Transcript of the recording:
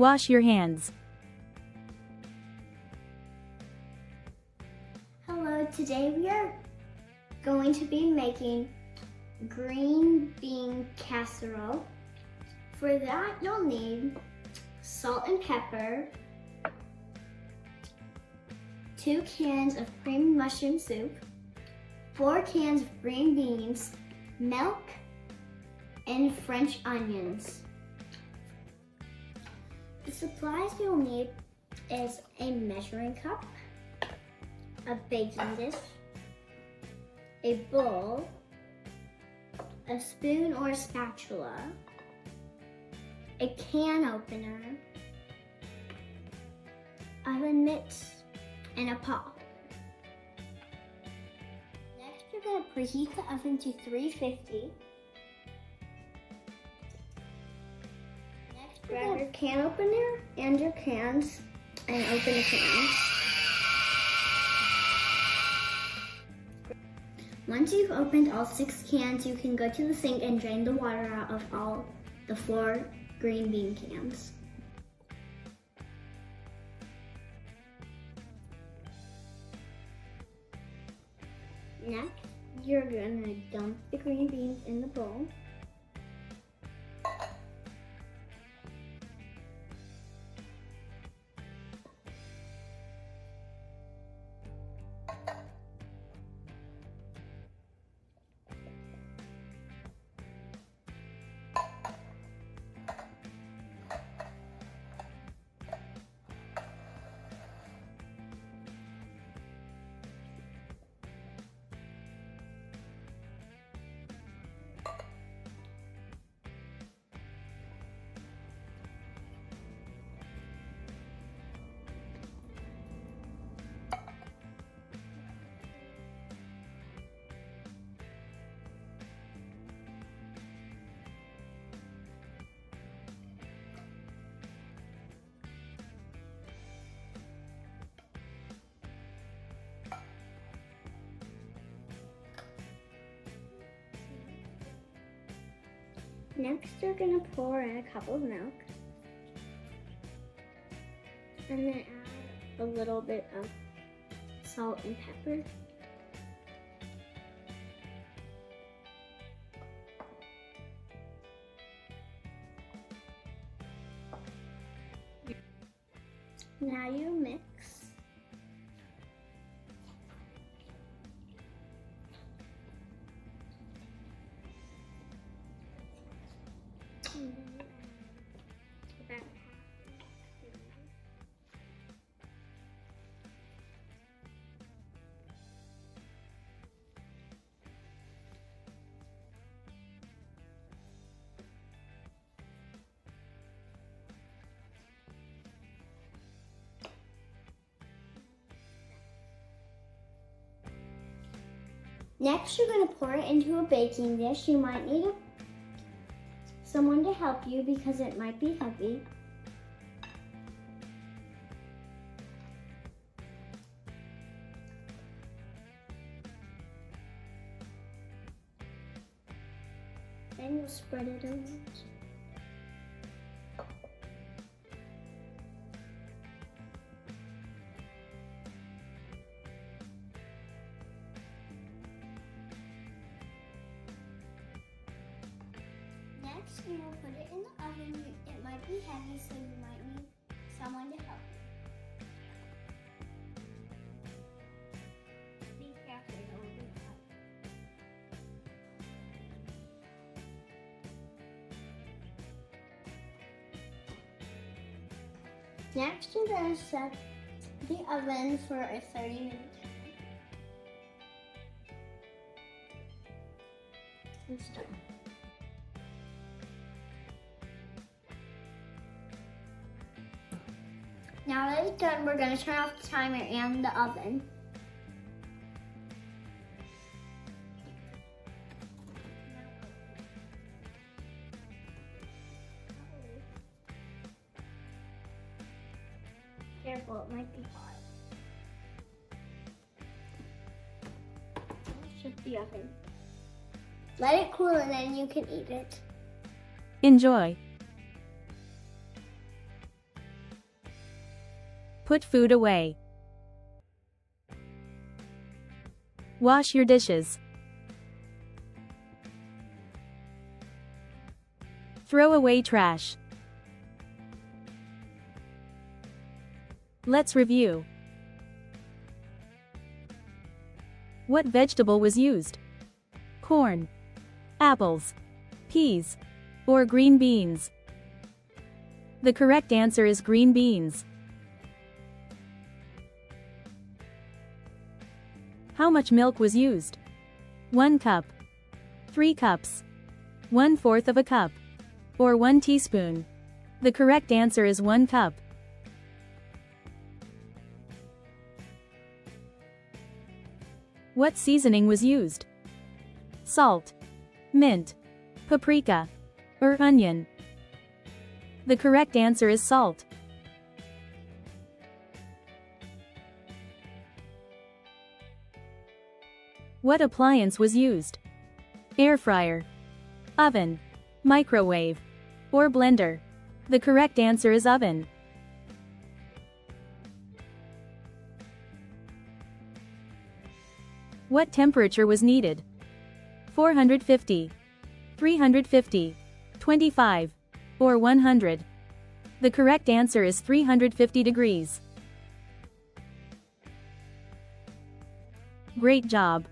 Wash your hands. Hello, today we are going to be making green bean casserole. For that, you'll need salt and pepper, 2 cans of creamy mushroom soup, 4 cans of green beans, milk, and French onions. The supplies you'll need is a measuring cup, a baking dish, a bowl, a spoon or spatula, a can opener, oven mitts, and a pot. Next, you're going to preheat the oven to 350. Next, grab your can opener and your cans and open the cans. Once you've opened all 6 cans, you can go to the sink and drain the water out of all the 4 green bean cans. Next, you're gonna dump the green beans in the bowl. Next, you're gonna pour in a cup of milk and then add a little bit of salt and pepper. Now you mix. Next, you're going to pour it into a baking dish. You might need someone to help you because it might be heavy. Then you'll spread it around. Next, you will put it in the oven. It might be heavy, so you might need someone to help you. Be careful, it will be hot. Next, you're going to set the oven for a 30-minute time. And start. Now that it's done, we're going to turn off the timer and the oven. Careful, it might be hot. Shut the oven. Let it cool and then you can eat it. Enjoy. Put food away. Wash your dishes. Throw away trash. Let's review. What vegetable was used? Corn, apples, peas, or green beans? The correct answer is green beans. How much milk was used? 1 cup, 3 cups, 1/4 of a cup, or 1 teaspoon? The correct answer is 1 cup. What seasoning was used? Salt, mint, paprika, or onion? The correct answer is salt. What appliance was used? Air fryer, oven, microwave, or blender? The correct answer is oven. What temperature was needed? 450, 350, 25, or 100? The correct answer is 350 degrees. Great job!